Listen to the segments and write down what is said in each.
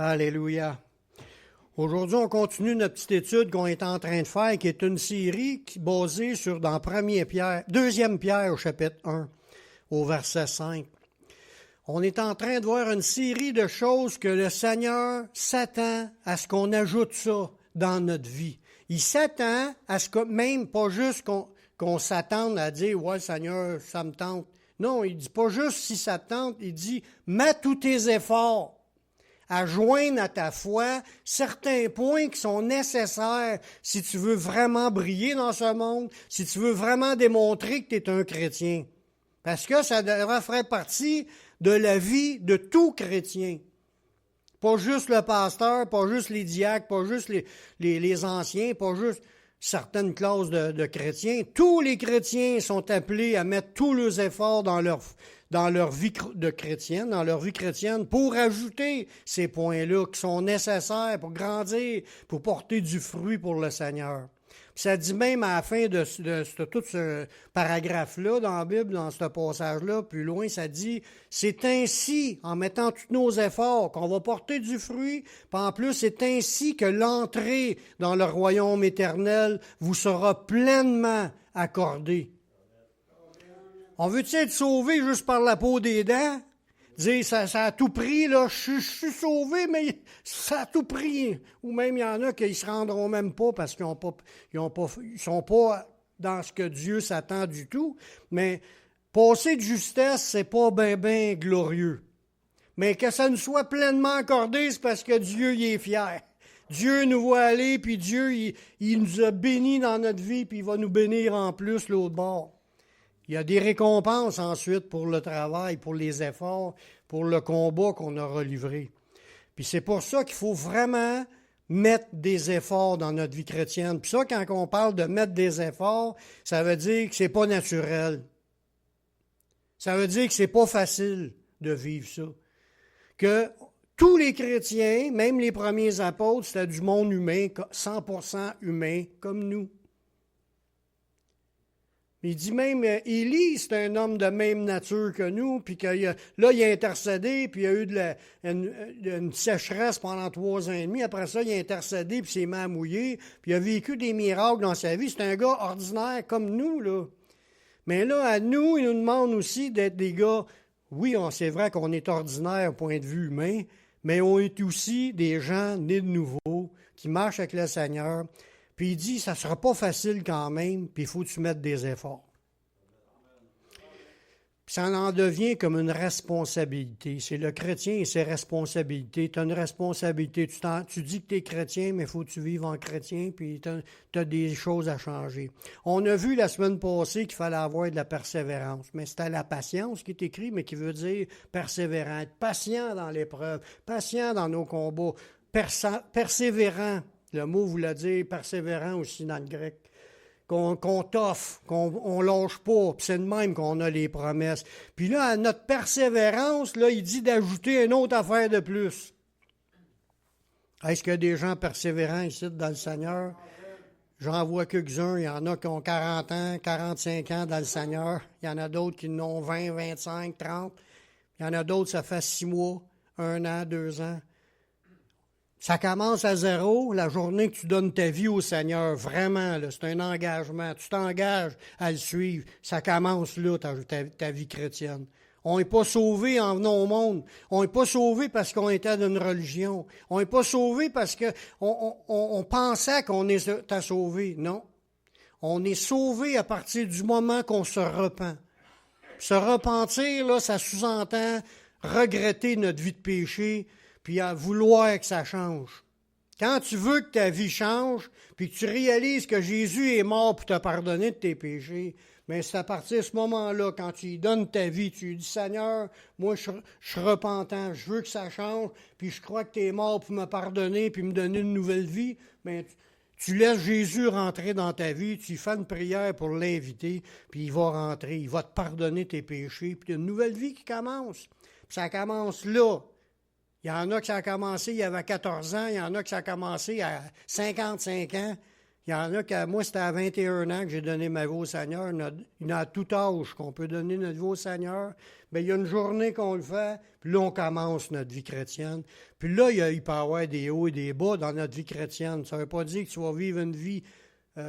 Alléluia. Aujourd'hui, on continue notre petite étude qu'on est en train de faire, qui est une série basée dans 2 Pierre au chapitre 1, au verset 5. On est en train de voir une série de choses que le Seigneur s'attend à ce qu'on ajoute ça dans notre vie. Il s'attend à ce que même pas juste qu'on s'attende à dire « Ouais, Seigneur, ça me tente ». Non, il dit pas juste si ça te tente, il dit « Mets tous tes efforts à joindre à ta foi certains points qui sont nécessaires si tu veux vraiment briller dans ce monde, si tu veux vraiment démontrer que tu es un chrétien. » Parce que ça devrait faire partie de la vie de tout chrétien. Pas juste le pasteur, pas juste les diacres, pas juste les anciens, pas juste certaines classes de chrétiens. Tous les chrétiens sont appelés à mettre tous leurs efforts dans leur vie de chrétienne, dans leur vie chrétienne, pour ajouter ces points-là qui sont nécessaires pour grandir, pour porter du fruit pour le Seigneur. Puis ça dit même à la fin de tout ce paragraphe-là dans la Bible, dans ce passage-là, plus loin, ça dit « C'est ainsi, en mettant tous nos efforts, qu'on va porter du fruit, puis en plus, c'est ainsi que l'entrée dans le royaume éternel vous sera pleinement accordée. » On veut-tu être sauvé juste par la peau des dents? Dire ça a tout pris, là, je suis sauvé, mais ça a tout pris. Ou même il y en a qui ne se rendront même pas parce qu'ils ne sont pas dans ce que Dieu s'attend du tout. Mais passer de justesse, c'est pas bien glorieux. Mais que ça nous soit pleinement accordé, c'est parce que Dieu y est fier. Dieu nous voit aller, puis Dieu, il nous a bénis dans notre vie, puis il va nous bénir en plus l'autre bord. Il y a des récompenses ensuite pour le travail, pour les efforts, pour le combat qu'on aura livré. Puis c'est pour ça qu'il faut vraiment mettre des efforts dans notre vie chrétienne. Puis ça, quand on parle de mettre des efforts, ça veut dire que c'est pas naturel. Ça veut dire que c'est pas facile de vivre ça. Que tous les chrétiens, même les premiers apôtres, c'était du monde humain, 100% humain, comme nous. Il dit même, Élie, c'est un homme de même nature que nous, puis là, il a intercédé, puis il y a eu une sécheresse pendant 3 ans et demi. Après ça, il a intercédé, puis s'est mis à mouiller, puis il a vécu des miracles dans sa vie. C'est un gars ordinaire comme nous, là. Mais là, à nous, il nous demande aussi d'être des gars, oui, c'est vrai qu'on est ordinaire au point de vue humain, mais on est aussi des gens nés de nouveau, qui marchent avec le Seigneur. Puis il dit, ça ne sera pas facile quand même, puis il faut que tu mettes des efforts. Puis ça en devient comme une responsabilité. C'est le chrétien et ses responsabilités. Tu as une responsabilité. Tu dis que tu es chrétien, mais il faut que tu vives en chrétien, puis tu as des choses à changer. On a vu la semaine passée qu'il fallait avoir de la persévérance, mais c'était la patience qui est écrit, mais qui veut dire persévérant, être patient dans l'épreuve, patient dans nos combats, persévérant. Le mot voulait dire persévérant aussi dans le grec. Qu'on t'offre, qu'on lâche pas, puis c'est de même qu'on a les promesses. Puis là, à notre persévérance, là, il dit d'ajouter une autre affaire de plus. Est-ce qu'il y a des gens persévérants ici dans le Seigneur? J'en vois quelques-uns. Il y en a qui ont 40 ans, 45 ans dans le Seigneur. Il y en a d'autres qui en ont 20, 25, 30. Il y en a d'autres, ça fait 6 mois, 1 an, 2 ans. Ça commence à 0, la journée que tu donnes ta vie au Seigneur. Vraiment, là, c'est un engagement. Tu t'engages à le suivre. Ça commence là, ta vie chrétienne. On n'est pas sauvé en venant au monde. On n'est pas sauvé parce qu'on était d'une religion. On n'est pas sauvé parce qu'on pensait qu'on était sauvé. Non. On est sauvé à partir du moment qu'on se repent. Se repentir, là, ça sous-entend regretter notre vie de péché, puis à vouloir que ça change. Quand tu veux que ta vie change, puis que tu réalises que Jésus est mort pour te pardonner de tes péchés, bien, c'est à partir de ce moment-là, quand tu lui donnes ta vie, tu lui dis « Seigneur, moi, je suis repentant, je veux que ça change, puis je crois que tu es mort pour me pardonner, puis me donner une nouvelle vie. » Bien, tu laisses Jésus rentrer dans ta vie, tu fais une prière pour l'inviter, puis il va rentrer, il va te pardonner tes péchés, puis il y a une nouvelle vie qui commence. Puis ça commence là. Il y en a que ça a commencé, il y avait 14 ans, il y en a que ça a commencé à 55 ans. Il y en a qui, moi, c'était à 21 ans que j'ai donné ma vie au Seigneur. Il y en a à tout âge qu'on peut donner notre vie au Seigneur. Bien, il y a une journée qu'on le fait, puis là, on commence notre vie chrétienne. Puis là, il peut y avoir des hauts et des bas dans notre vie chrétienne. Ça ne veut pas dire que tu vas vivre une vie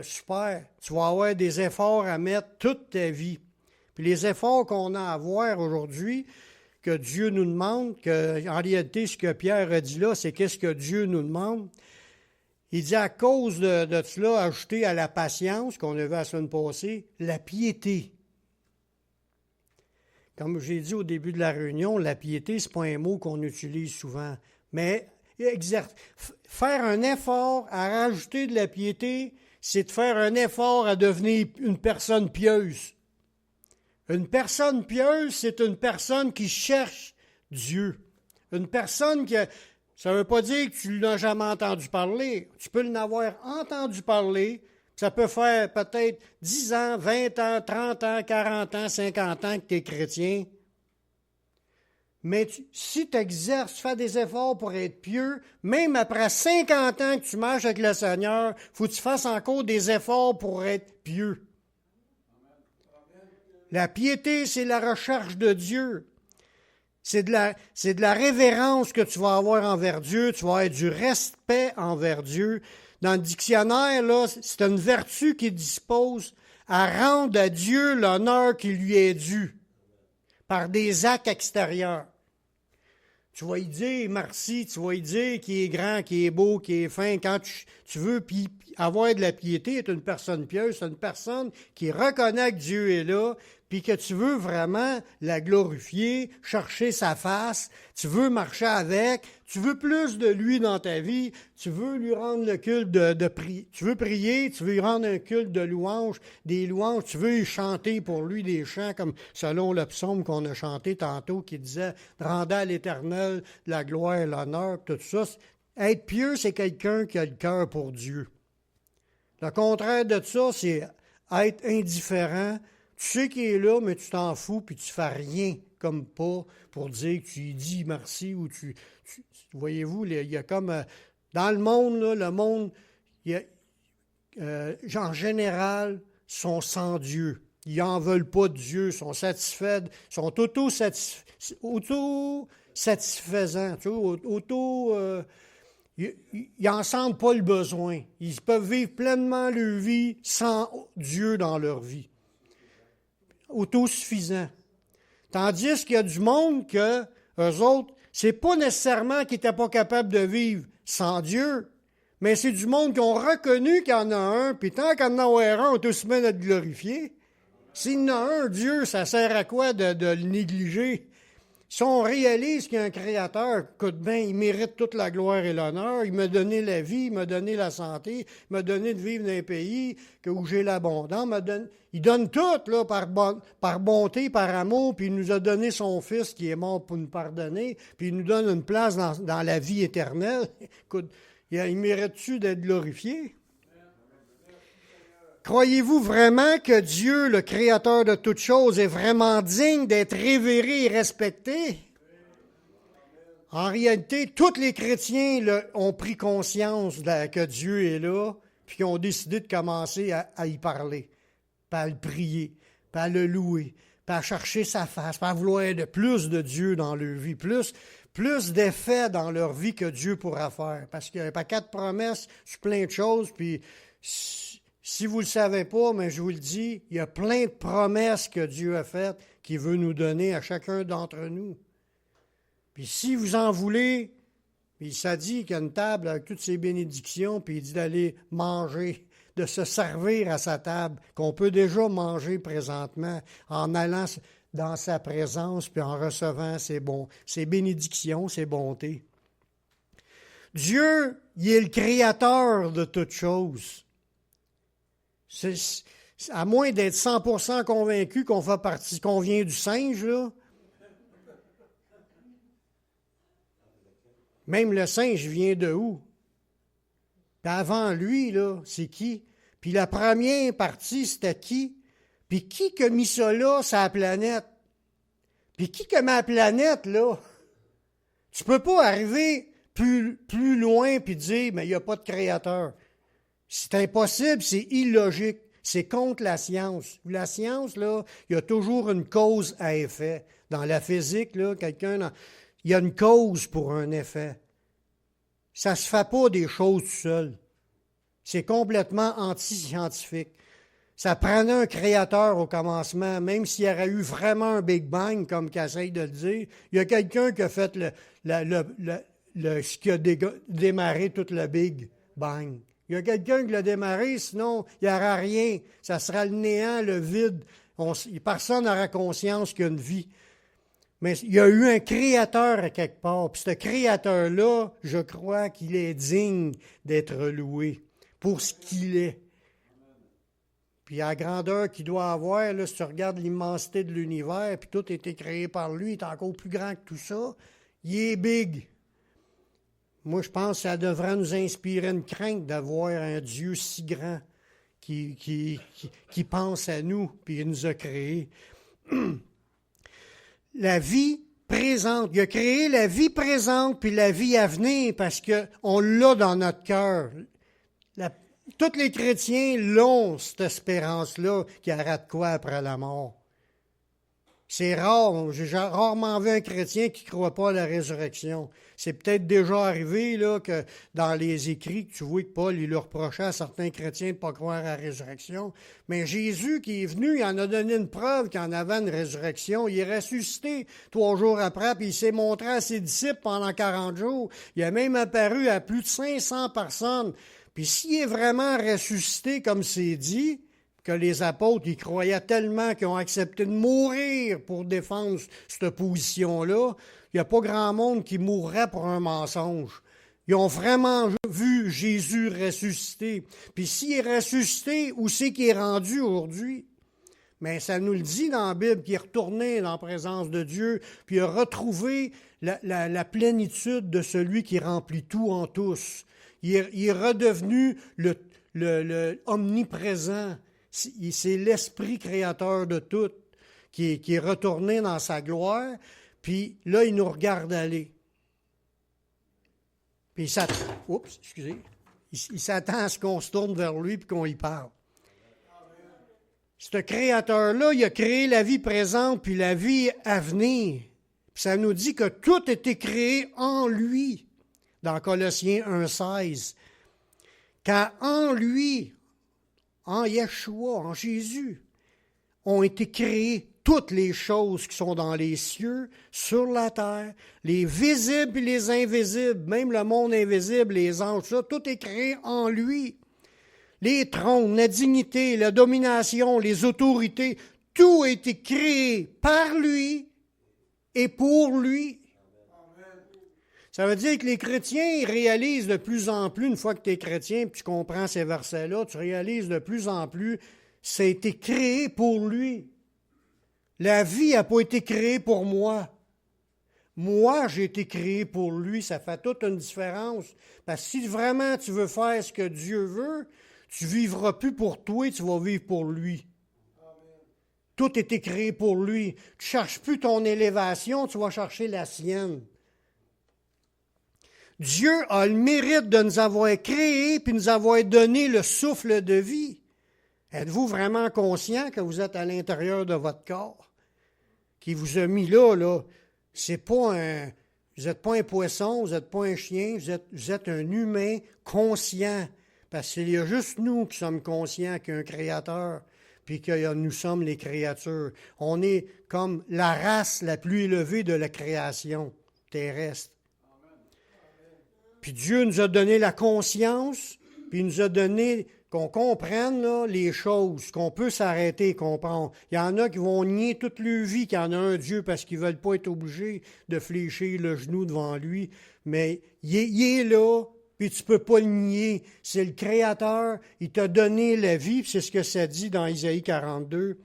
super. Tu vas avoir des efforts à mettre toute ta vie. Puis les efforts qu'on a à avoir aujourd'hui, que Dieu nous demande, en réalité, ce que Pierre a dit là, c'est qu'est-ce que Dieu nous demande. Il dit à cause de cela, ajouter à la patience, qu'on a vu la semaine passée, la piété. Comme j'ai dit au début de la réunion, la piété, ce n'est pas un mot qu'on utilise souvent. Mais faire un effort à rajouter de la piété, c'est de faire un effort à devenir une personne pieuse. Une personne pieuse, c'est une personne qui cherche Dieu. Une personne qui... Ça ne veut pas dire que tu ne l'as jamais entendu parler. Tu peux l'avoir entendu parler. Ça peut faire peut-être 10 ans, 20 ans, 30 ans, 40 ans, 50 ans que tu es chrétien. Mais si tu exerces, tu fais des efforts pour être pieux, même après 50 ans que tu marches avec le Seigneur, il faut que tu fasses encore des efforts pour être pieux. La piété, c'est la recherche de Dieu. C'est de la révérence que tu vas avoir envers Dieu, tu vas avoir du respect envers Dieu. Dans le dictionnaire, là, c'est une vertu qui dispose à rendre à Dieu l'honneur qui lui est dû par des actes extérieurs. Tu vas y dire merci, tu vas y dire qu'il est grand, qu'il est beau, qu'il est fin. Quand tu veux puis avoir de la piété, être une personne pieuse, c'est une personne qui reconnaît que Dieu est là, puis que tu veux vraiment la glorifier, chercher sa face, tu veux marcher avec, tu veux plus de lui dans ta vie, tu veux lui rendre le culte de prier, tu veux prier, tu veux lui rendre un culte de louange, des louanges, tu veux lui chanter pour lui des chants comme selon le psaume qu'on a chanté tantôt qui disait « Rendez à l'Éternel la gloire et l'honneur », tout ça. Être pieux, c'est quelqu'un qui a le cœur pour Dieu. Le contraire de ça, c'est être indifférent. Tu sais qu'il est là, mais tu t'en fous, puis tu fais rien comme pas pour dire que tu lui dis merci ou voyez-vous, il y a comme dans le monde, là, le monde, en général, sont sans Dieu. Ils n'en veulent pas de Dieu, sont satisfaits, sont auto-satisfaisants, ils n'en sentent pas le besoin. Ils peuvent vivre pleinement leur vie sans Dieu dans leur vie. Autosuffisant. Tandis qu'il y a du monde que, eux autres, c'est pas nécessairement qu'ils n'étaient pas capables de vivre sans Dieu, mais c'est du monde qui ont reconnu qu'il y en a un, puis tant qu'il y en a un, on est aussi bien à le glorifier. S'il y en a un, Dieu, ça sert à quoi de le négliger? Si on réalise qu'il y a un Créateur, écoute bien, il mérite toute la gloire et l'honneur, il m'a donné la vie, il m'a donné la santé, il m'a donné de vivre dans un pays où j'ai l'abondance, il donne tout là, par bonté, par amour, puis il nous a donné son Fils qui est mort pour nous pardonner, puis il nous donne une place dans la vie éternelle. Écoute, il mérite-tu d'être glorifié? Croyez-vous vraiment que Dieu, le Créateur de toutes choses, est vraiment digne d'être révéré et respecté? En réalité, tous les chrétiens ont pris conscience que Dieu est là, puis ont décidé de commencer à y parler, puis à le prier, puis à le louer, puis à chercher sa face, puis à vouloir plus de Dieu dans leur vie, plus d'effets dans leur vie que Dieu pourra faire. Parce qu'il y a un paquet de promesses sur plein de choses, puis si vous ne le savez pas, mais je vous le dis, il y a plein de promesses que Dieu a faites qu'il veut nous donner à chacun d'entre nous. Puis si vous en voulez, puis ça dit qu'il y a une table avec toutes ces bénédictions, puis il dit d'aller manger, de se servir à sa table, qu'on peut déjà manger présentement en allant dans sa présence, puis en recevant ses bénédictions, ses bontés. Dieu, il est le créateur de toutes choses. À moins d'être 100% convaincu qu'on fait partie, qu'on vient du singe, là. Même le singe vient de où? Puis avant lui, là, c'est qui? Puis la première partie, c'était qui? Puis qui a mis ça là, sur la planète? Puis qui a mis la planète, là? Tu peux pas arriver plus loin puis dire, mais il n'y a pas de créateur. C'est impossible, c'est illogique. C'est contre la science. La science, là, il y a toujours une cause à effet. Dans la physique, là, il y a une cause pour un effet. Ça ne se fait pas des choses tout seul. C'est complètement anti-scientifique. Ça prenait un créateur au commencement, même s'il y aurait eu vraiment un Big Bang, comme qu'essaye de le dire. Il y a quelqu'un qui a fait ce qui a démarré tout le Big Bang. Il y a quelqu'un qui l'a démarré, sinon il n'y aura rien. Ça sera le néant, le vide. Personne n'aura conscience qu'il y a une vie. Mais il y a eu un créateur à quelque part. Puis ce créateur-là, je crois qu'il est digne d'être loué pour ce qu'il est. Puis à la grandeur qu'il doit avoir, là, si tu regardes l'immensité de l'univers, puis tout a été créé par lui, il est encore plus grand que tout ça, il est big. Moi, je pense que ça devrait nous inspirer une crainte d'avoir un Dieu si grand qui pense à nous, puis il nous a créés. La vie présente. Il a créé la vie présente puis la vie à venir parce qu'on l'a dans notre cœur. Tous les chrétiens l'ont, cette espérance-là, qu'il y aura de quoi après la mort. C'est rare. J'ai rarement vu un chrétien qui ne croit pas à la résurrection. C'est peut-être déjà arrivé là, que dans les écrits, que tu vois que Paul il leur reprochait à certains chrétiens de ne pas croire à la résurrection. Mais Jésus qui est venu, il en a donné une preuve qu'il en avait une résurrection. Il est ressuscité 3 jours après, puis il s'est montré à ses disciples pendant 40 jours. Il a même apparu à plus de 500 personnes. Puis s'il est vraiment ressuscité comme c'est dit, que les apôtres, ils croyaient tellement qu'ils ont accepté de mourir pour défendre cette position-là, il n'y a pas grand monde qui mourrait pour un mensonge. Ils ont vraiment vu Jésus ressuscité. Puis s'il est ressuscité, où c'est qu'il est rendu aujourd'hui? Mais ça nous le dit dans la Bible qu'il est retourné dans la présence de Dieu, puis il a retrouvé la plénitude de celui qui remplit tout en tous. Il est redevenu le omniprésent. C'est l'Esprit créateur de tout qui est retourné dans sa gloire, puis là, il nous regarde aller. Puis il s'attend à ce qu'on se tourne vers lui et qu'on y parle. Ce créateur-là, il a créé la vie présente puis la vie à venir. Puis ça nous dit que tout a été créé en lui, dans Colossiens 1,16. Car en lui, en Yeshua, en Jésus, ont été créées toutes les choses qui sont dans les cieux, sur la terre, les visibles et les invisibles, même le monde invisible, les anges, ça, tout est créé en lui. Les trônes, la dignité, la domination, les autorités, tout a été créé par lui et pour lui. Ça veut dire que les chrétiens ils réalisent de plus en plus, une fois que tu es chrétien et tu comprends ces versets-là, tu réalises de plus en plus, ça a été créé pour lui. La vie n'a pas été créée pour moi. Moi, j'ai été créé pour lui. Ça fait toute une différence. Parce que si vraiment tu veux faire ce que Dieu veut, tu ne vivras plus pour toi, tu vas vivre pour lui. Tout a été créé pour lui. Tu ne cherches plus ton élévation, tu vas chercher la sienne. Dieu a le mérite de nous avoir créés puis nous avoir donné le souffle de vie. Êtes-vous vraiment conscient que vous êtes à l'intérieur de votre corps? Qui vous a mis là, c'est pas vous n'êtes pas un poisson, vous n'êtes pas un chien, vous êtes un humain conscient. Parce qu'il y a juste nous qui sommes conscients qu'il y a un créateur, puis que nous sommes les créatures. On est comme la race la plus élevée de la création terrestre. Puis Dieu nous a donné la conscience, puis il nous a donné qu'on comprenne là, les choses, qu'on peut s'arrêter et comprendre. Il y en a qui vont nier toute leur vie qu'il y en a un Dieu parce qu'ils ne veulent pas être obligés de fléchir le genou devant lui. Mais il est là, puis tu ne peux pas le nier. C'est le Créateur, il t'a donné la vie, puis c'est ce que ça dit dans Isaïe 42.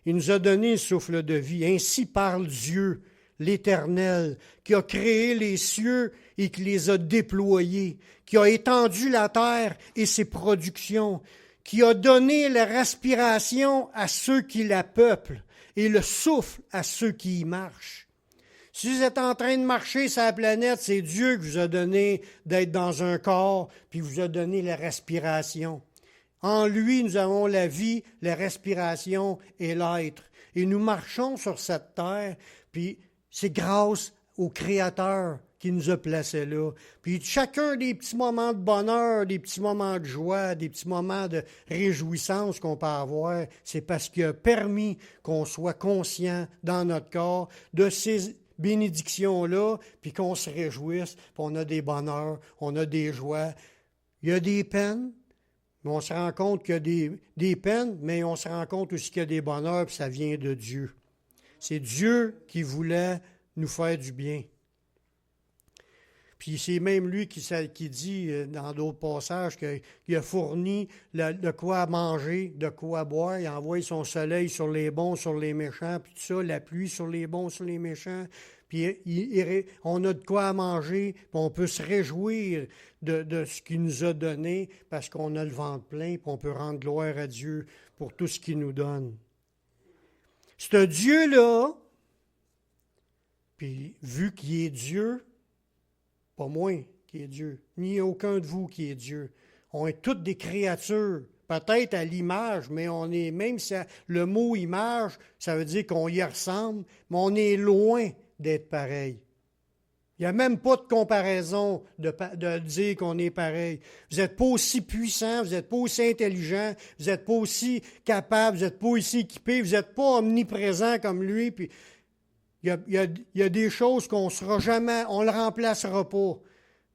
Il nous a donné le souffle de vie. Ainsi parle Dieu, l'Éternel, qui a créé les cieux et qui les a déployés, qui a étendu la terre et ses productions, qui a donné la respiration à ceux qui la peuplent et le souffle à ceux qui y marchent. Si vous êtes en train de marcher sur la planète, c'est Dieu qui vous a donné d'être dans un corps, puis vous a donné la respiration. En lui, nous avons la vie, la respiration et l'être. Et nous marchons sur cette terre, puis c'est grâce au Créateur qui nous a placés là. Puis chacun des petits moments de bonheur, des petits moments de joie, des petits moments de réjouissance qu'on peut avoir, c'est parce qu'il a permis qu'on soit conscient dans notre corps de ces bénédictions-là, puis qu'on se réjouisse, puis on a des bonheurs, on a des joies. Il y a des peines, mais on se rend compte qu'il y a des peines, mais on se rend compte aussi qu'il y a des bonheurs, puis ça vient de Dieu. C'est Dieu qui voulait nous faire du bien. Puis c'est même lui qui dit dans d'autres passages qu'il a fourni de quoi manger, de quoi boire. Il a envoyé son soleil sur les bons, sur les méchants, puis tout ça, la pluie sur les bons, sur les méchants. Puis on a de quoi manger, puis on peut se réjouir de ce qu'il nous a donné parce qu'on a le ventre plein, puis on peut rendre gloire à Dieu pour tout ce qu'il nous donne. Ce Dieu-là, puis vu qu'il est Dieu, pas moi qui est Dieu, ni aucun de vous qui est Dieu. On est toutes des créatures, peut-être à l'image, mais on est, même si le mot image, ça veut dire qu'on y ressemble, mais on est loin d'être pareil. Il n'y a même pas de comparaison de dire qu'on est pareil. Vous n'êtes pas aussi puissant, vous n'êtes pas aussi intelligent, vous n'êtes pas aussi capable, vous n'êtes pas aussi équipé, vous n'êtes pas omniprésent comme lui, puis il y a des choses qu'on ne sera jamais, on ne le remplacera pas.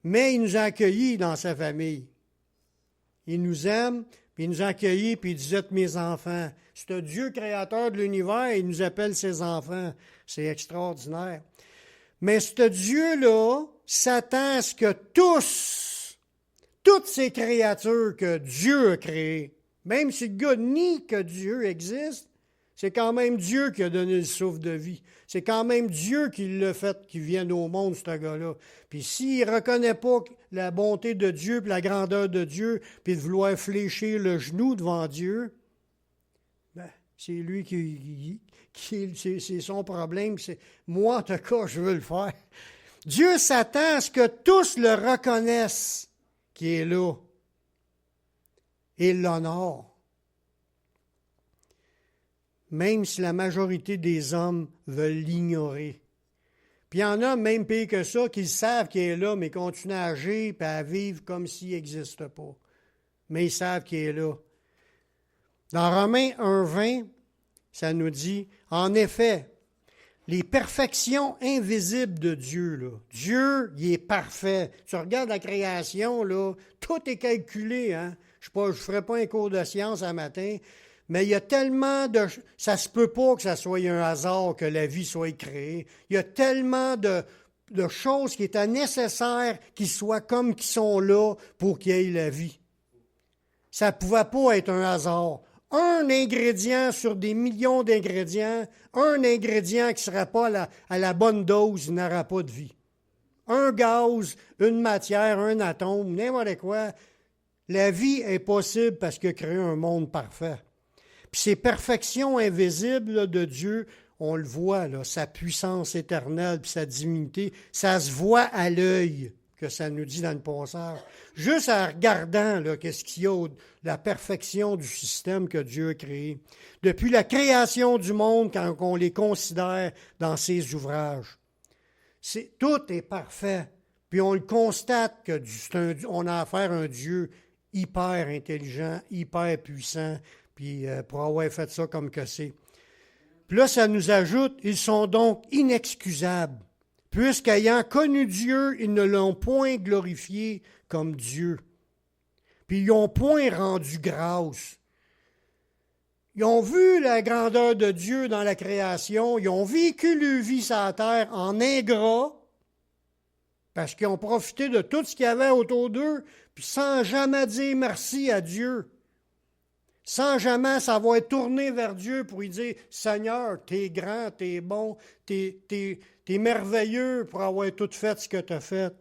Mais il nous a accueillis dans sa famille. Il nous aime, puis il nous a accueillis, puis il dit, vous êtes mes enfants. C'est un Dieu créateur de l'univers, il nous appelle ses enfants. C'est extraordinaire. Mais ce Dieu-là s'attend à ce que toutes ces créatures que Dieu a créées, même si le gars nie que Dieu existe, c'est quand même Dieu qui a donné le souffle de vie. C'est quand même Dieu qui l'a fait qu'il vienne au monde, ce gars-là. Puis s'il ne reconnaît pas la bonté de Dieu, puis la grandeur de Dieu, puis de vouloir fléchir le genou devant Dieu, ben, c'est lui c'est son problème. Moi, en tout cas, je veux le faire. Dieu s'attend à ce que tous le reconnaissent qui est là et l'honorent. Même si la majorité des hommes veulent l'ignorer. Puis il y en a, même pire que ça, qui savent qu'il est là, mais continuent à agir et à vivre comme s'il n'existe pas. Mais ils savent qu'il est là. Dans Romains 1,20, ça nous dit, en effet, les perfections invisibles de Dieu, là. Dieu, il est parfait. Tu regardes la création, là, tout est calculé. Hein? Je ne ferai pas un cours de science un matin, mais il y a tellement de... Ça se peut pas que ça soit un hasard que la vie soit créée. Il y a tellement de choses qui étaient nécessaires qu'ils soient comme qu'ils sont là pour qu'il y ait la vie. Ça ne pouvait pas être un hasard. Un ingrédient sur des millions d'ingrédients, un ingrédient qui ne sera pas à la bonne dose, il n'aura pas de vie. Un gaz, une matière, un atome, n'importe quoi. La vie est possible parce qu'il a créé un monde parfait. Puis ces perfections invisibles là, de Dieu, on le voit, là, sa puissance éternelle puis sa divinité, ça se voit à l'œil, que ça nous dit dans le passage. Juste en regardant là, qu'est-ce qu'il y a la perfection du système que Dieu a créé. Depuis la création du monde, quand on les considère dans ses ouvrages. Tout est parfait. Puis on le constate qu'on a affaire à un Dieu hyper intelligent, hyper puissant, puis pour avoir fait ça comme que c'est. Puis là, ça nous ajoute, ils sont donc inexcusables, puisqu'ayant connu Dieu, ils ne l'ont point glorifié comme Dieu. Puis ils n'ont point rendu grâce. Ils ont vu la grandeur de Dieu dans la création, ils ont vécu leur vie sur la terre en ingrats, parce qu'ils ont profité de tout ce qu'il y avait autour d'eux, puis sans jamais dire merci à Dieu. Sans jamais savoir tourner vers Dieu pour lui dire « Seigneur, t'es grand, t'es bon, t'es merveilleux pour avoir tout fait ce que t'as fait. »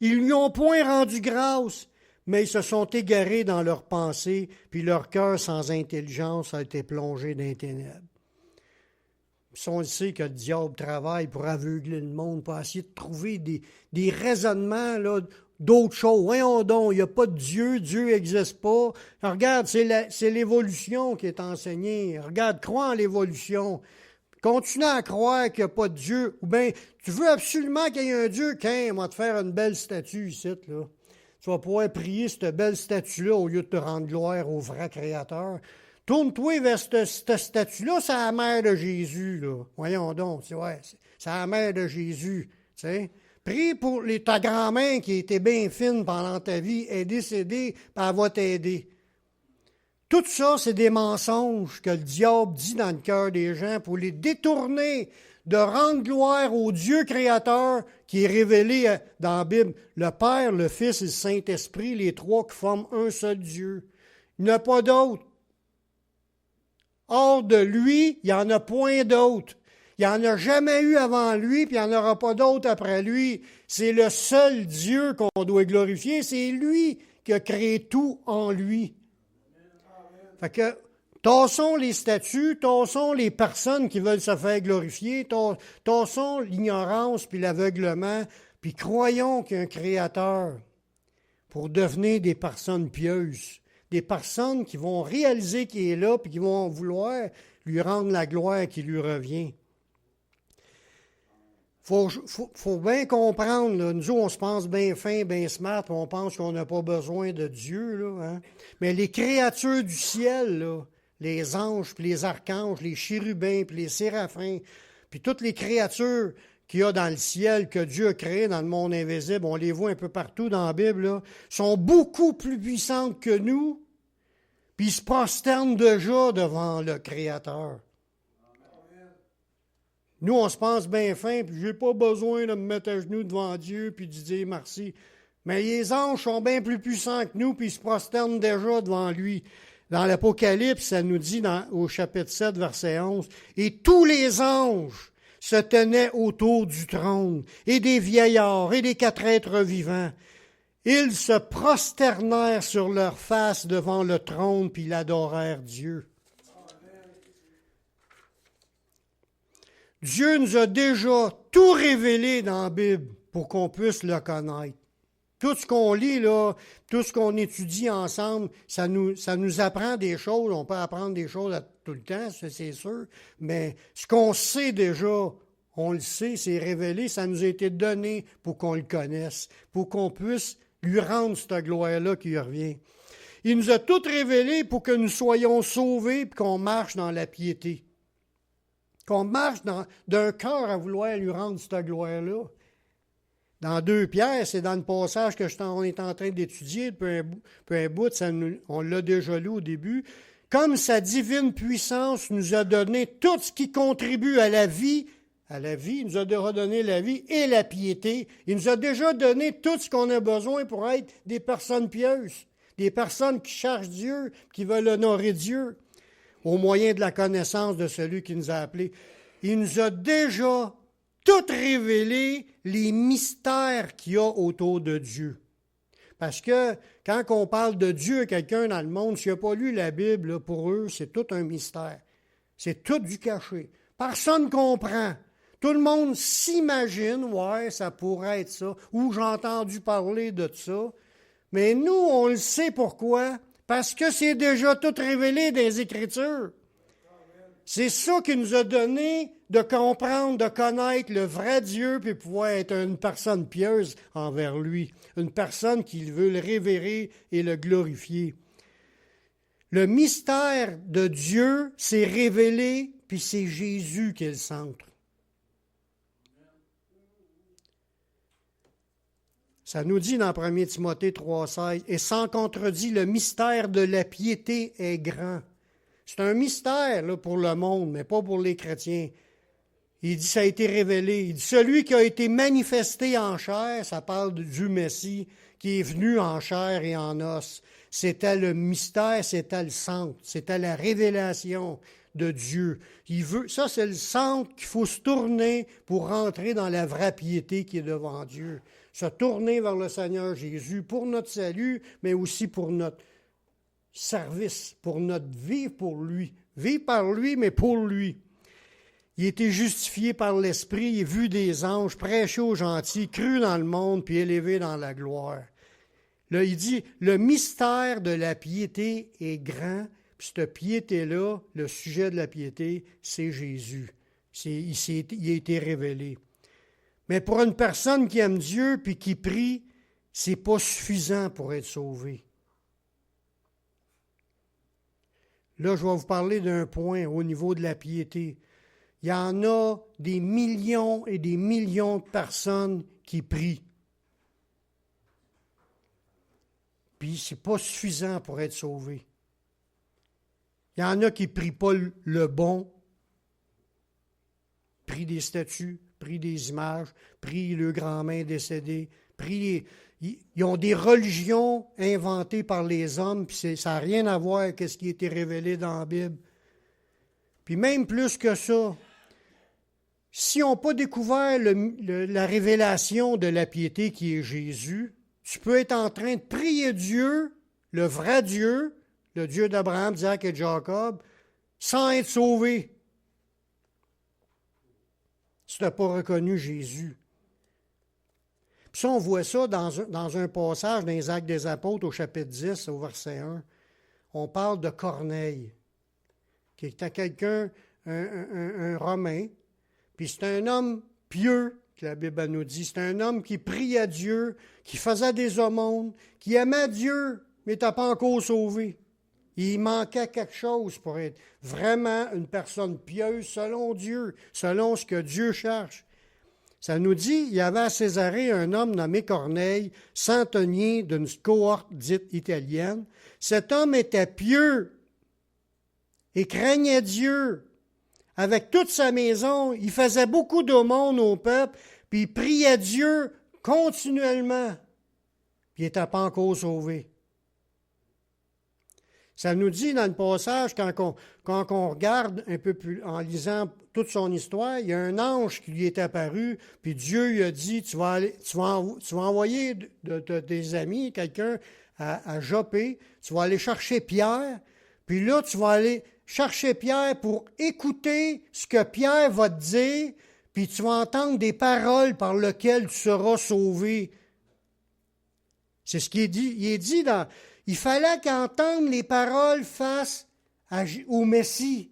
Ils lui ont point rendu grâce, mais ils se sont égarés dans leurs pensées, puis leur cœur sans intelligence a été plongé dans les ténèbres. Puis on le sait que le diable travaille pour aveugler le monde, pour essayer de trouver des raisonnements là, d'autres choses. Voyons donc, il n'y a pas de Dieu, Dieu n'existe pas. Regarde, c'est l'évolution qui est enseignée. Regarde, crois en l'évolution. Continue à croire qu'il n'y a pas de Dieu. Ou bien, tu veux absolument qu'il y ait un Dieu, on va te faire une belle statue ici, là. Tu vas pouvoir prier cette belle statue-là au lieu de te rendre gloire au vrai Créateur. Tourne-toi vers cette statue-là, c'est la mère de Jésus, là. Voyons donc, c'est la mère de Jésus, tu sais. Prie pour ta grand-mère qui était bien fine pendant ta vie, elle est décédée, puis elle va t'aider. Tout ça, c'est des mensonges que le diable dit dans le cœur des gens pour les détourner de rendre gloire au Dieu créateur qui est révélé dans la Bible. Le Père, le Fils et le Saint-Esprit, les trois qui forment un seul Dieu. Il n'y en a pas d'autre. Hors de lui, il n'y en a point d'autre. Il n'y en a jamais eu avant lui, puis il n'y en aura pas d'autre après lui. C'est le seul Dieu qu'on doit glorifier. C'est lui qui a créé tout en lui. Fait que, tassons les statues, tassons les personnes qui veulent se faire glorifier, tassons l'ignorance puis l'aveuglement, puis croyons qu'il y a un Créateur pour devenir des personnes pieuses, des personnes qui vont réaliser qu'il est là puis qui vont vouloir lui rendre la gloire qui lui revient. Faut bien comprendre, là. Nous, on se pense bien fin, bien smart, on pense qu'on n'a pas besoin de Dieu, là, hein? Mais les créatures du ciel, là, les anges, puis les archanges, les chérubins, puis les séraphins, puis toutes les créatures qu'il y a dans le ciel, que Dieu a créées dans le monde invisible, on les voit un peu partout dans la Bible, là, sont beaucoup plus puissantes que nous, puis ils se prosternent déjà devant le Créateur. Nous, on se pense bien fin, puis j'ai pas besoin de me mettre à genoux devant Dieu puis de dire merci. Mais les anges sont bien plus puissants que nous, puis ils se prosternent déjà devant lui. Dans l'Apocalypse, ça nous dit au chapitre 7, verset 11, « Et tous les anges se tenaient autour du trône, et des vieillards, et des quatre êtres vivants. Ils se prosternèrent sur leur face devant le trône, puis ils adorèrent Dieu. » Dieu nous a déjà tout révélé dans la Bible pour qu'on puisse le connaître. Tout ce qu'on lit, là, tout ce qu'on étudie ensemble, ça nous apprend des choses. On peut apprendre des choses tout le temps, c'est sûr, mais ce qu'on sait déjà, on le sait, c'est révélé, ça nous a été donné pour qu'on le connaisse, pour qu'on puisse lui rendre cette gloire-là qui lui revient. Il nous a tout révélé pour que nous soyons sauvés et qu'on marche dans la piété. Qu'on marche d'un cœur à vouloir lui rendre cette gloire-là. Dans 2 Pierre, c'est dans le passage que on est en train d'étudier, depuis un bout, on l'a déjà lu au début. Comme sa divine puissance nous a donné tout ce qui contribue à la vie, il nous a déjà donné la vie et la piété. Il nous a déjà donné tout ce qu'on a besoin pour être des personnes pieuses, des personnes qui cherchent Dieu, qui veulent honorer Dieu, au moyen de la connaissance de celui qui nous a appelés. Il nous a déjà tout révélé les mystères qu'il y a autour de Dieu. Parce que quand on parle de Dieu à quelqu'un dans le monde, s'il n'a pas lu la Bible, là, pour eux, c'est tout un mystère. C'est tout du caché. Personne ne comprend. Tout le monde s'imagine, ouais, ça pourrait être ça, ou j'ai entendu parler de ça. Mais nous, on le sait pourquoi. Parce que c'est déjà tout révélé dans les Écritures. C'est ça qui nous a donné de comprendre, de connaître le vrai Dieu, puis pouvoir être une personne pieuse envers lui, une personne qui veut le révérer et le glorifier. Le mystère de Dieu s'est révélé, puis c'est Jésus qui est le centre. Ça nous dit dans 1 Timothée 3,16, « Et sans contredit, le mystère de la piété est grand. » C'est un mystère là, pour le monde, mais pas pour les chrétiens. Il dit, ça a été révélé. Il dit, celui qui a été manifesté en chair, ça parle du Messie, qui est venu en chair et en os. C'était le mystère, c'était le centre, c'était la révélation de Dieu. Ça, c'est le centre qu'il faut se tourner pour rentrer dans la vraie piété qui est devant Dieu. Se tourner vers le Seigneur Jésus pour notre salut, mais aussi pour notre service, pour notre vivre pour lui. Vivre par lui, mais pour lui. Il a été justifié par l'Esprit, il a vu des anges, prêché aux gentils, cru dans le monde, puis élevé dans la gloire. Là, il dit, le mystère de la piété est grand, puis cette piété-là, le sujet de la piété, c'est Jésus. Il a été révélé. Mais pour une personne qui aime Dieu puis qui prie, c'est pas suffisant pour être sauvé. Là, je vais vous parler d'un point au niveau de la piété. Il y en a des millions et des millions de personnes qui prient. Puis c'est pas suffisant pour être sauvé. Il y en a qui ne prient pas le bon, prient des statues, prient des images, prient le grand-mère décédé, ils ont des religions inventées par les hommes, puis ça n'a rien à voir avec ce qui a été révélé dans la Bible. Puis même plus que ça, si on n'a pas découvert la révélation de la piété qui est Jésus, tu peux être en train de prier Dieu, le vrai Dieu, le Dieu d'Abraham, d'Isaac et de Jacob, sans être sauvé. Si tu n'as pas reconnu Jésus. Puis ça, on voit ça dans un passage dans les Actes des Apôtres, au chapitre 10, au verset 1. On parle de Corneille, qui était quelqu'un, un Romain, puis c'est un homme pieux, que la Bible nous dit. C'est un homme qui priait Dieu, qui faisait des aumônes, qui aimait Dieu, mais n'était pas encore sauvé. Il manquait quelque chose pour être vraiment une personne pieuse selon Dieu, selon ce que Dieu cherche. Ça nous dit, il y avait à Césarée un homme nommé Corneille, centenier d'une cohorte dite italienne. Cet homme était pieux et craignait Dieu. Avec toute sa maison, il faisait beaucoup d'aumônes au peuple, puis il priait Dieu continuellement. Puis il n'était pas encore sauvé. Ça nous dit dans le passage, quand on regarde un peu plus, en lisant toute son histoire, il y a un ange qui lui est apparu, puis Dieu lui a dit, tu vas envoyer de tes amis, quelqu'un à Joppé, tu vas aller chercher Pierre, puis là, tu vas aller chercher Pierre pour écouter ce que Pierre va te dire, puis tu vas entendre des paroles par lesquelles tu seras sauvé. C'est ce qu'il est dit. Il est dit dans... Il fallait qu'entendre les paroles face au Messie,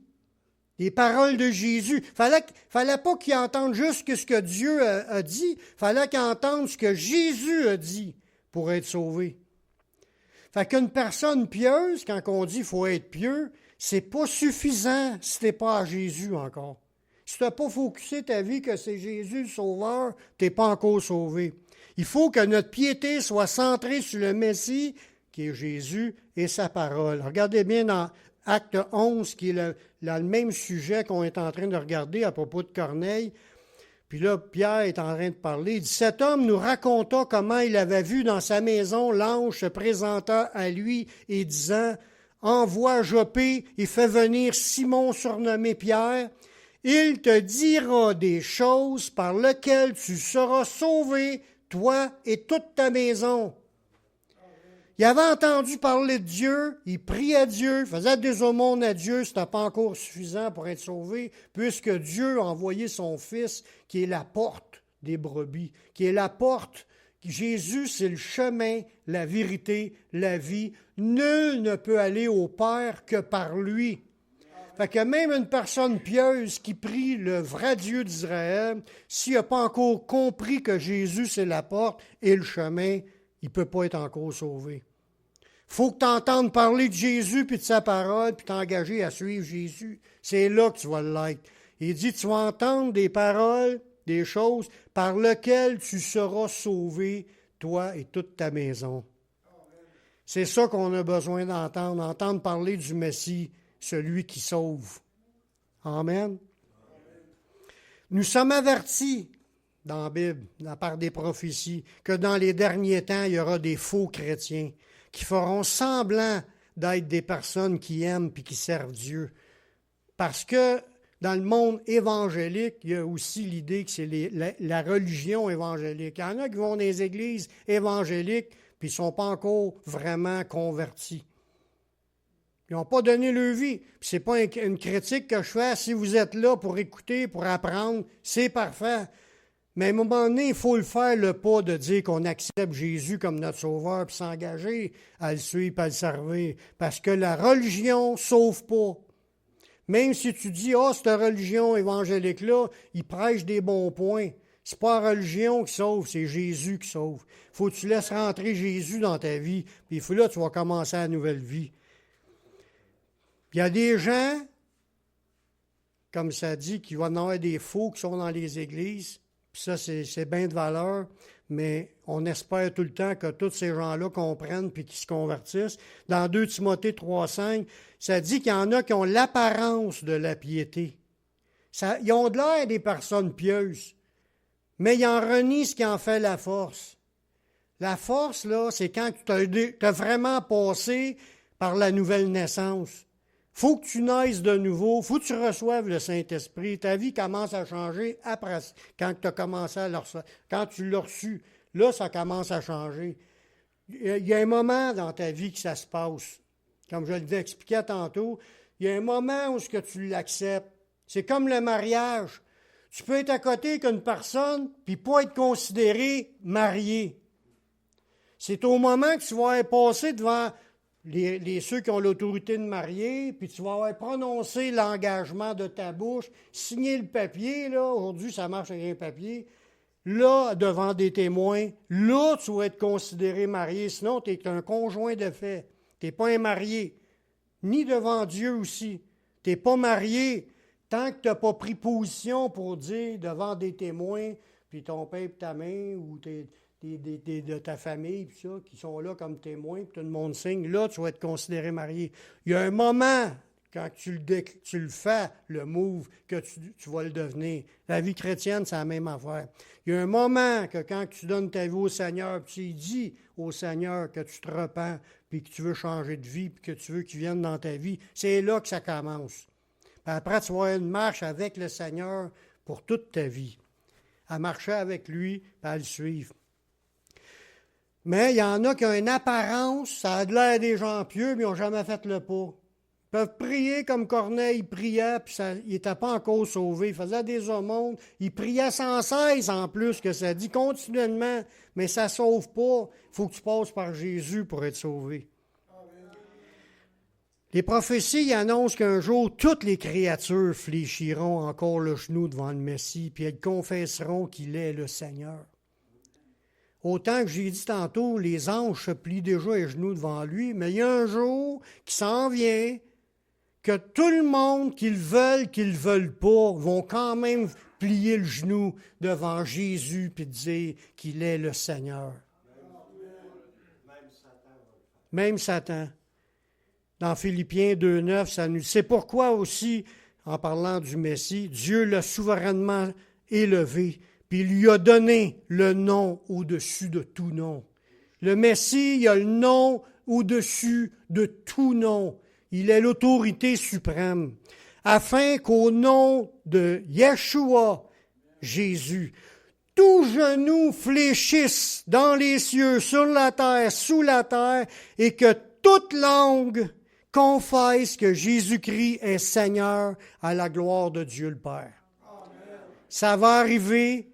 les paroles de Jésus. Fallait pas qu'il entende juste ce que Dieu a dit, fallait qu'il entende ce que Jésus a dit pour être sauvé. Fait qu'une personne pieuse, quand on dit qu'il faut être pieux, c'est pas suffisant si tu n'es pas à Jésus encore. Si tu n'as pas focusé ta vie que c'est Jésus le Sauveur, tu n'es pas encore sauvé. Il faut que notre piété soit centrée sur le Messie, qui est Jésus, et sa parole. Regardez bien dans Acte 11, qui est le même sujet qu'on est en train de regarder à propos de Corneille. Puis là, Pierre est en train de parler. Il dit, cet homme nous raconta comment il avait vu dans sa maison l'ange se présenta à lui et disant, envoie Joppé et fais venir Simon surnommé Pierre. Il te dira des choses par lesquelles tu seras sauvé, toi et toute ta maison. Il avait entendu parler de Dieu, il priait Dieu, faisait des aumônes à Dieu, ce n'était pas encore suffisant pour être sauvé, puisque Dieu a envoyé son Fils, qui est la porte des brebis, qui est la porte. Jésus, c'est le chemin, la vérité, la vie. Nul ne peut aller au Père que par lui. Fait que même une personne pieuse qui prie le vrai Dieu d'Israël, s'il n'a pas encore compris que Jésus, c'est la porte et le chemin, il ne peut pas être encore sauvé. Il faut que tu entendes parler de Jésus puis de sa parole puis t'engager à suivre Jésus. C'est là que tu vas l'être. Il dit, tu vas entendre des paroles, des choses par lesquelles tu seras sauvé, toi et toute ta maison. C'est ça qu'on a besoin entendre parler du Messie, celui qui sauve. Amen. Nous sommes avertis dans la Bible, par des prophéties, que dans les derniers temps, il y aura des faux chrétiens qui feront semblant d'être des personnes qui aiment et qui servent Dieu. Parce que dans le monde évangélique, il y a aussi l'idée que c'est la religion évangélique. Il y en a qui vont dans les églises évangéliques puis ils ne sont pas encore vraiment convertis. Ils n'ont pas donné leur vie. Puis c'est pas une critique que je fais. Si vous êtes là pour écouter, pour apprendre, c'est parfait. Mais à un moment donné, il faut le faire le pas de dire qu'on accepte Jésus comme notre sauveur puis s'engager à le suivre et à le servir. Parce que la religion ne sauve pas. Même si tu dis, cette religion évangélique-là, il prêche des bons points. C'est pas la religion qui sauve, c'est Jésus qui sauve. Il faut que tu laisses rentrer Jésus dans ta vie, puis là, tu vas commencer la nouvelle vie. Il y a des gens, comme ça dit, qui vont en avoir des faux qui sont dans les églises, puis ça, c'est bien de valeur, mais on espère tout le temps que tous ces gens-là comprennent puis qu'ils se convertissent. Dans 2 Timothée 3,5, ça dit qu'il y en a qui ont l'apparence de la piété. Ils ont de l'air des personnes pieuses, mais ils en renient ce qui en fait la force. La force, là, c'est quand tu as vraiment passé par la nouvelle naissance. Faut que tu naisses de nouveau, faut que tu reçoives le Saint-Esprit. Ta vie commence à changer après, quand tu as commencé à le recevoir. Quand tu l'as reçu, là, ça commence à changer. Il y a un moment dans ta vie que ça se passe. Comme je le expliquais tantôt, il y a un moment où tu l'acceptes. C'est comme le mariage. Tu peux être à côté qu'une personne, puis pas être considéré marié. C'est au moment que tu vas être passé devant ceux qui ont l'autorité de marier, puis tu vas avoir prononcé l'engagement de ta bouche, signé le papier, là, aujourd'hui ça marche avec un papier, là, devant des témoins, là, tu vas être considéré marié, sinon tu es un conjoint de fait. Tu n'es pas un marié, ni devant Dieu aussi. Tu n'es pas marié tant que tu n'as pas pris position pour dire devant des témoins, puis ton père et ta mère, ou de ta famille, puis ça, qui sont là comme témoins, puis tout le monde signe, là, tu vas être considéré marié. Il y a un moment, quand tu le fais, le move, que tu vas le devenir. La vie chrétienne, c'est la même affaire. Il y a un moment que quand tu donnes ta vie au Seigneur, puis tu dis au Seigneur que tu te repens, puis que tu veux changer de vie, puis que tu veux qu'il vienne dans ta vie, c'est là que ça commence. Puis après, tu vas avoir une marche avec le Seigneur pour toute ta vie. À marcher avec lui, puis à le suivre. Mais il y en a qui ont une apparence, ça a de l'air des gens pieux, mais ils n'ont jamais fait le pas. Ils peuvent prier comme Corneille priait, puis il n'était pas encore sauvé. Il faisait des aumônes. Il priait sans cesse en plus, que ça dit continuellement, mais ça ne sauve pas. Il faut que tu passes par Jésus pour être sauvé. Les prophéties annoncent qu'un jour, toutes les créatures fléchiront encore le genou devant le Messie, puis elles confesseront qu'il est le Seigneur. Autant que j'ai dit tantôt, les anges se plient déjà les genoux devant lui, mais il y a un jour qui s'en vient que tout le monde, qu'ils veulent pas, vont quand même plier le genou devant Jésus et dire qu'il est le Seigneur. Même Satan. Dans Philippiens 2,9, ça nous dit. C'est pourquoi aussi, en parlant du Messie, Dieu l'a souverainement élevé, puis il lui a donné le nom au-dessus de tout nom. Le Messie, il a le nom au-dessus de tout nom. Il est l'autorité suprême. Afin qu'au nom de Yeshua, Jésus, tout genou fléchisse dans les cieux, sur la terre, sous la terre, et que toute langue confesse que Jésus-Christ est Seigneur à la gloire de Dieu le Père. Amen. Ça va arriver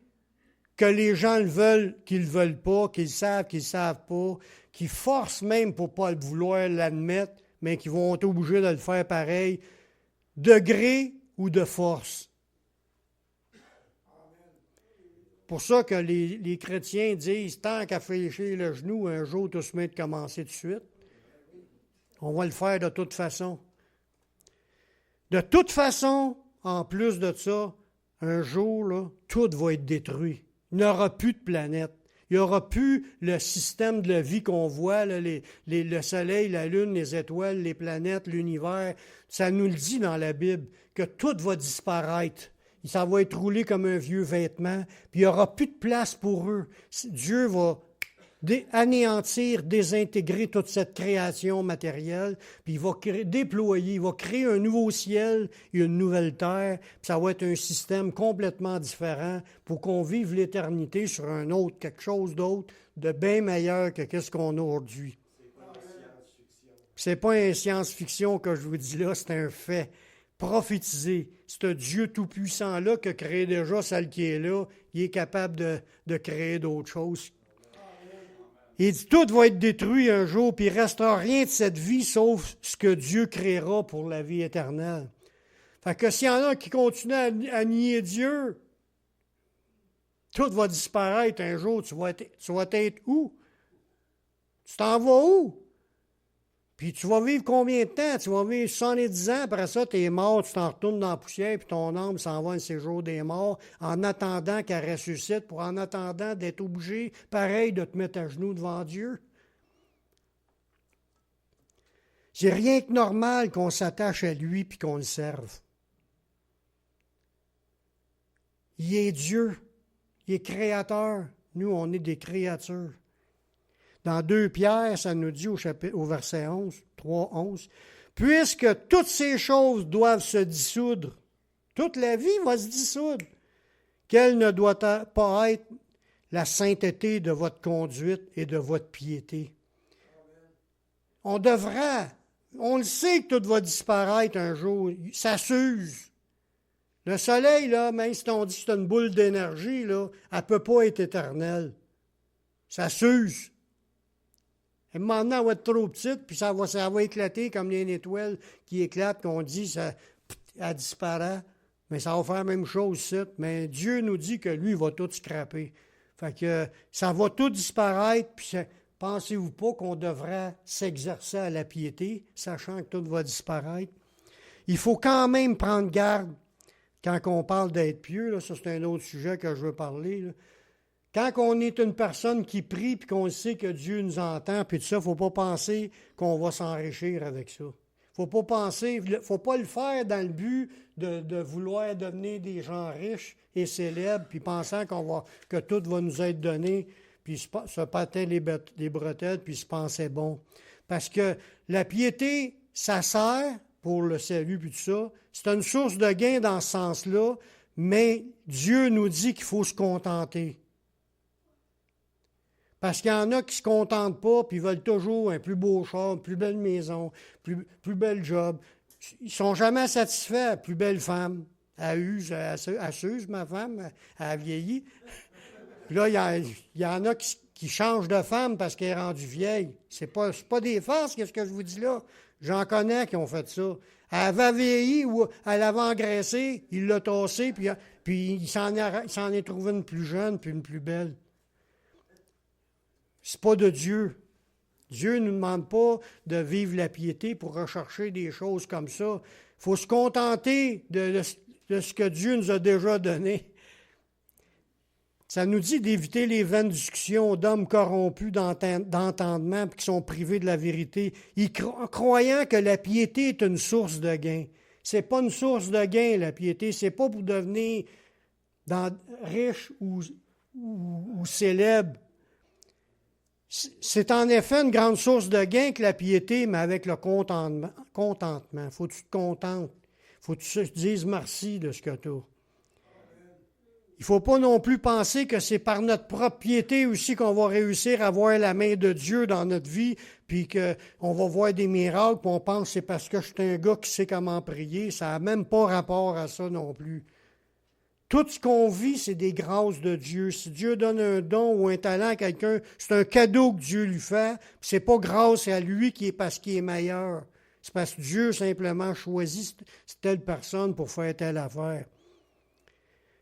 que les gens le veulent, qu'ils ne veulent pas, qu'ils ne savent pas, qu'ils forcent même pour ne pas vouloir l'admettre, mais qu'ils vont être obligés de le faire pareil, de gré ou de force. Pour ça que les chrétiens disent, tant qu'à fléchir le genou, un jour, tout se met de commencer tout de suite. On va le faire de toute façon. De toute façon, en plus de ça, un jour, là, tout va être détruit. Il n'y aura plus de planète. Il n'y aura plus le système de la vie qu'on voit, là, le soleil, la lune, les étoiles, les planètes, l'univers. Ça nous le dit dans la Bible, que tout va disparaître. Ça va être roulé comme un vieux vêtement, puis il n'y aura plus de place pour eux. Dieu va anéantir, désintégrer toute cette création matérielle, puis il va déployer, il va créer un nouveau ciel et une nouvelle terre, puis ça va être un système complètement différent pour qu'on vive l'éternité sur un autre, quelque chose d'autre, de bien meilleur que ce qu'on a aujourd'hui. C'est pas une science-fiction que je vous dis là, c'est un fait prophétisé. C'est Dieu tout-puissant-là qui a créé déjà celle qui est là. Il est capable de créer d'autres choses. Il dit tout va être détruit un jour, puis il ne restera rien de cette vie sauf ce que Dieu créera pour la vie éternelle. Fait que s'il y en a qui continuent à nier Dieu, tout va disparaître un jour. Tu vas être où? Tu t'en vas où? Puis tu vas vivre combien de temps? Tu vas vivre 70 ans, après ça, tu es mort, tu t'en retournes dans la poussière, puis ton âme s'en va un séjour des morts, en attendant qu'elle ressuscite, en attendant d'être obligé, pareil, de te mettre à genoux devant Dieu. C'est rien que normal qu'on s'attache à lui puis qu'on le serve. Il est Dieu, il est créateur. Nous, on est des créatures. Dans 2 Pierre, ça nous dit au verset 11, 3, 11, « Puisque toutes ces choses doivent se dissoudre, toute la vie va se dissoudre, quelle ne doit pas être la sainteté de votre conduite et de votre piété. » On devra, on le sait que tout va disparaître un jour, ça s'use. Le soleil, là, même si on dit que c'est une boule d'énergie, là, elle ne peut pas être éternelle. Ça s'use. Et maintenant, elle va être trop petite, puis ça va éclater comme une étoile qui éclate, qu'on dit, elle disparaît. Mais ça va faire la même chose ici. Mais Dieu nous dit que lui, il va tout scraper. Fait que ça va tout disparaître, puis pensez-vous pas qu'on devrait s'exercer à la piété, sachant que tout va disparaître? Il faut quand même prendre garde quand on parle d'être pieux, là, ça c'est un autre sujet que je veux parler, là. Quand on est une personne qui prie et qu'on sait que Dieu nous entend, puis tout ça, il ne faut pas penser qu'on va s'enrichir avec ça. Il ne faut pas le faire dans le but de vouloir devenir des gens riches et célèbres, puis pensant que tout va nous être donné, puis se pâter les bretelles, puis se penser bon. Parce que la piété, ça sert pour le salut, puis tout ça. C'est une source de gain dans ce sens-là, mais Dieu nous dit qu'il faut se contenter. Parce qu'il y en a qui ne se contentent pas, puis ils veulent toujours un plus beau char, une plus belle maison, plus bel job. Ils ne sont jamais satisfaits. Plus belle femme. Elle s'use, ma femme, elle a vieilli. Puis là, il y en a qui changent de femme parce qu'elle est rendue vieille. C'est pas des farces, qu'est-ce que je vous dis là? J'en connais qui ont fait ça. Elle avait vieilli ou elle avait engraissé, il l'a tassé, puis il s'en est trouvé une plus jeune puis une plus belle. C'est pas de Dieu. Dieu ne nous demande pas de vivre la piété pour rechercher des choses comme ça. Il faut se contenter de ce que Dieu nous a déjà donné. Ça nous dit d'éviter les vaines discussions d'hommes corrompus d'entendement et qui sont privés de la vérité, croyant que la piété est une source de gain. C'est pas une source de gain, la piété. C'est pas pour devenir riche ou célèbre. C'est en effet une grande source de gain que la piété, mais avec le contentement. Faut que tu te contentes. Faut que tu te dises merci de ce que tu as. Il ne faut pas non plus penser que c'est par notre propre piété aussi qu'on va réussir à voir la main de Dieu dans notre vie, puis qu'on va voir des miracles, puis on pense que c'est parce que je suis un gars qui sait comment prier. Ça n'a même pas rapport à ça non plus. Tout ce qu'on vit, c'est des grâces de Dieu. Si Dieu donne un don ou un talent à quelqu'un, c'est un cadeau que Dieu lui fait. C'est pas grâce à lui parce qu'il est meilleur. C'est parce que Dieu simplement choisit telle personne pour faire telle affaire.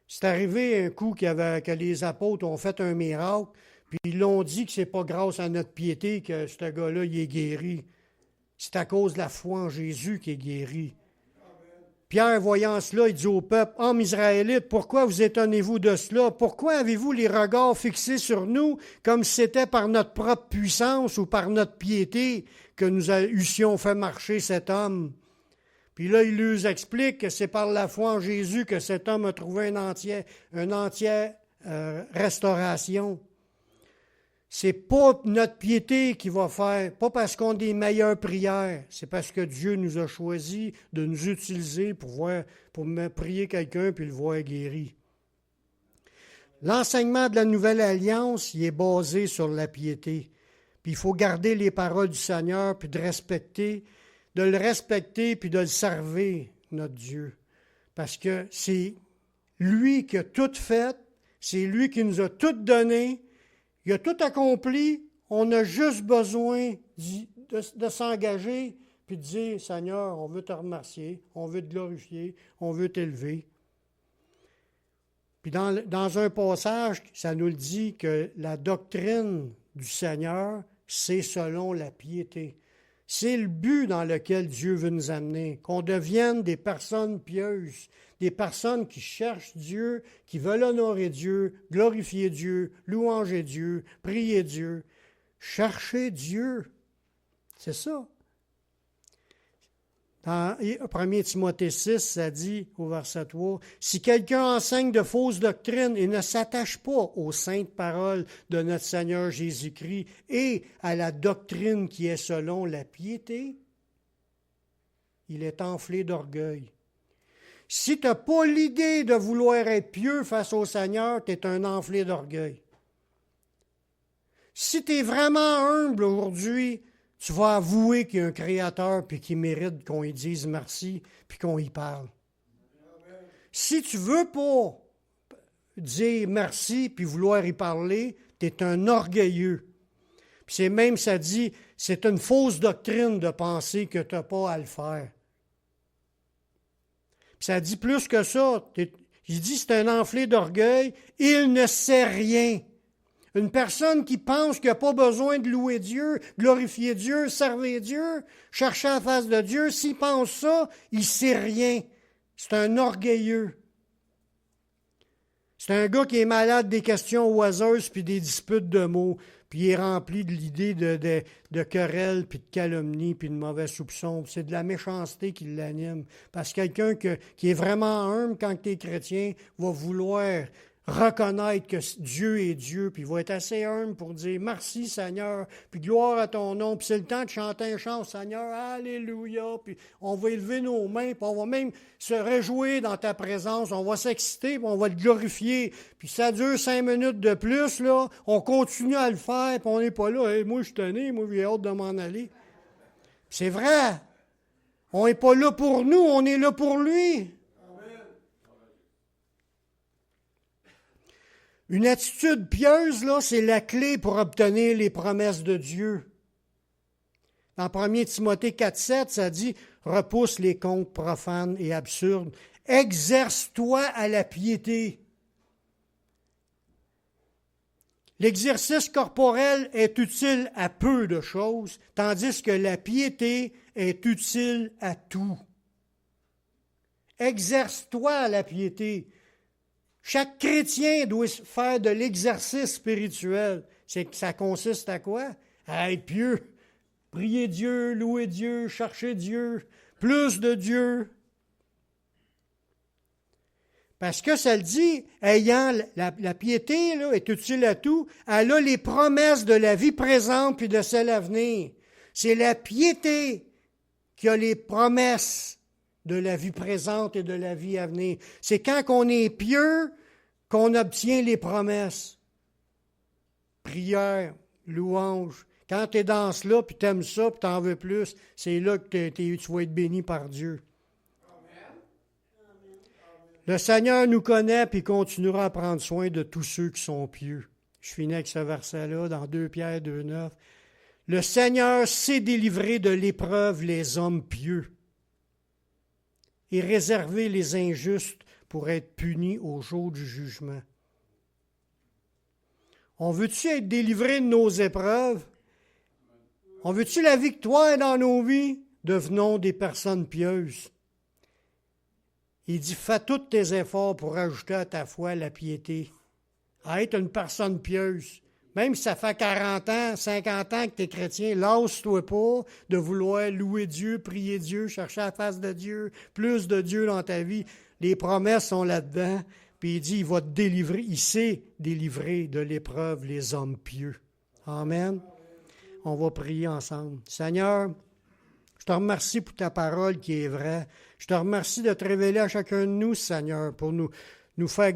C'est arrivé un coup que les apôtres ont fait un miracle, puis ils l'ont dit que c'est pas grâce à notre piété que ce gars-là il est guéri. C'est à cause de la foi en Jésus qu'il est guéri. Pierre, voyant cela, il dit au peuple, « Hommes israélites, pourquoi vous étonnez-vous de cela? Pourquoi avez-vous les regards fixés sur nous comme si c'était par notre propre puissance ou par notre piété que nous eussions fait marcher cet homme? » Puis là, il nous explique que c'est par la foi en Jésus que cet homme a trouvé une entière restauration. C'est pas notre piété qui va faire, pas parce qu'on a des meilleures prières, c'est parce que Dieu nous a choisi de nous utiliser pour prier quelqu'un puis le voir guéri. L'enseignement de la Nouvelle Alliance, il est basé sur la piété. Puis il faut garder les paroles du Seigneur, puis de le respecter, puis de le servir, notre Dieu. Parce que c'est lui qui a tout fait, c'est lui qui nous a tout donné, il a tout accompli, on a juste besoin de s'engager, puis de dire, Seigneur, on veut te remercier, on veut te glorifier, on veut t'élever. Puis dans un passage, ça nous le dit que la doctrine du Seigneur, c'est selon la piété. C'est le but dans lequel Dieu veut nous amener, qu'on devienne des personnes pieuses, des personnes qui cherchent Dieu, qui veulent honorer Dieu, glorifier Dieu, louanger Dieu, prier Dieu, chercher Dieu. C'est ça. Dans 1 Timothée 6, ça dit au verset 3, « Si quelqu'un enseigne de fausses doctrines et ne s'attache pas aux saintes paroles de notre Seigneur Jésus-Christ et à la doctrine qui est selon la piété, il est enflé d'orgueil. Si tu n'as pas l'idée de vouloir être pieux face au Seigneur, tu es un enflé d'orgueil. Si tu es vraiment humble aujourd'hui, tu vas avouer qu'il y a un Créateur puis qu'il mérite qu'on lui dise merci puis qu'on y parle. Si tu ne veux pas dire merci puis vouloir y parler, tu es un orgueilleux. Puis c'est même, ça dit, c'est une fausse doctrine de penser que tu n'as pas à le faire. Puis ça dit plus que ça. Il dit c'est un enflé d'orgueil, il ne sait rien. Une personne qui pense qu'il n'a pas besoin de louer Dieu, glorifier Dieu, servir Dieu, chercher la face de Dieu, s'il pense ça, il ne sait rien. C'est un orgueilleux. C'est un gars qui est malade des questions oiseuses puis des disputes de mots, puis il est rempli de l'idée de querelles, puis de calomnies, puis de mauvais soupçons. C'est de la méchanceté qui l'anime. Parce que quelqu'un qui est vraiment humble quand tu es chrétien va vouloir reconnaître que Dieu est Dieu, puis il va être assez humble pour dire « Merci Seigneur », puis « Gloire à ton nom », puis c'est le temps de chanter un chant « Seigneur, Alléluia », puis on va élever nos mains, puis on va même se réjouir dans ta présence, on va s'exciter, puis on va te glorifier, puis ça dure 5 minutes de plus, là, on continue à le faire, puis on n'est pas là « Hey, moi je suis tanné, moi j'ai hâte de m'en aller ». C'est vrai, on n'est pas là pour nous, on est là pour lui. Une attitude pieuse, là, c'est la clé pour obtenir les promesses de Dieu. Dans 1 Timothée 4,7, ça dit « Repousse les contes profanes et absurdes. Exerce-toi à la piété. » L'exercice corporel est utile à peu de choses, tandis que la piété est utile à tout. Exerce-toi à la piété. Chaque chrétien doit faire de l'exercice spirituel. Ça consiste à quoi? À être pieux. Prier Dieu, louer Dieu, chercher Dieu, plus de Dieu. Parce que ça le dit, ayant la piété là, est utile à tout, elle a les promesses de la vie présente puis de celle à venir. C'est la piété qui a les promesses de la vie présente et de la vie à venir. C'est quand on est pieux qu'on obtient les promesses. Prière, louange. Quand tu es dans cela, puis tu aimes ça, puis tu en veux plus, c'est là que tu vas être béni par Dieu. Amen. Le Seigneur nous connaît, puis continuera à prendre soin de tous ceux qui sont pieux. Je finis avec ce verset-là, dans 2 Pierre 2,9. Le Seigneur sait délivrer de l'épreuve les hommes pieux et réserver les injustes pour être punis au jour du jugement. On veut-tu être délivré de nos épreuves? On veut-tu la victoire dans nos vies? Devenons des personnes pieuses. Il dit, fais tous tes efforts pour ajouter à ta foi la piété. À être une personne pieuse. Même si ça fait 40 ans, 50 ans que tu es chrétien, lasse-toi pas de vouloir louer Dieu, prier Dieu, chercher la face de Dieu, plus de Dieu dans ta vie. Les promesses sont là-dedans. Puis il dit, il va te délivrer, il sait délivrer de l'épreuve les hommes pieux. Amen. On va prier ensemble. Seigneur, je te remercie pour ta parole qui est vraie. Je te remercie de te révéler à chacun de nous, Seigneur, pour nous faire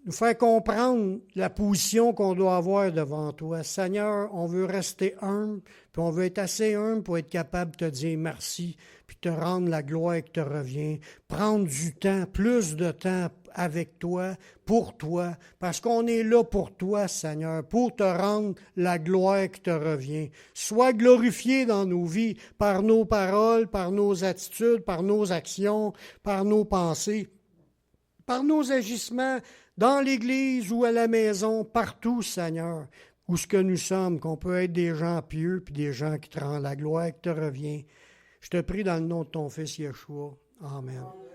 nous faire comprendre la position qu'on doit avoir devant toi. Seigneur, on veut rester humble, puis on veut être assez humble pour être capable de te dire merci, puis te rendre la gloire qui te revient. Prendre du temps, plus de temps avec toi, pour toi, parce qu'on est là pour toi, Seigneur, pour te rendre la gloire qui te revient. Sois glorifié dans nos vies par nos paroles, par nos attitudes, par nos actions, par nos pensées, par nos agissements, dans l'Église ou à la maison, partout, Seigneur, où ce que nous sommes, qu'on peut être des gens pieux puis des gens qui te rendent la gloire qui te revient. Je te prie dans le nom de ton Fils Yeshua. Amen.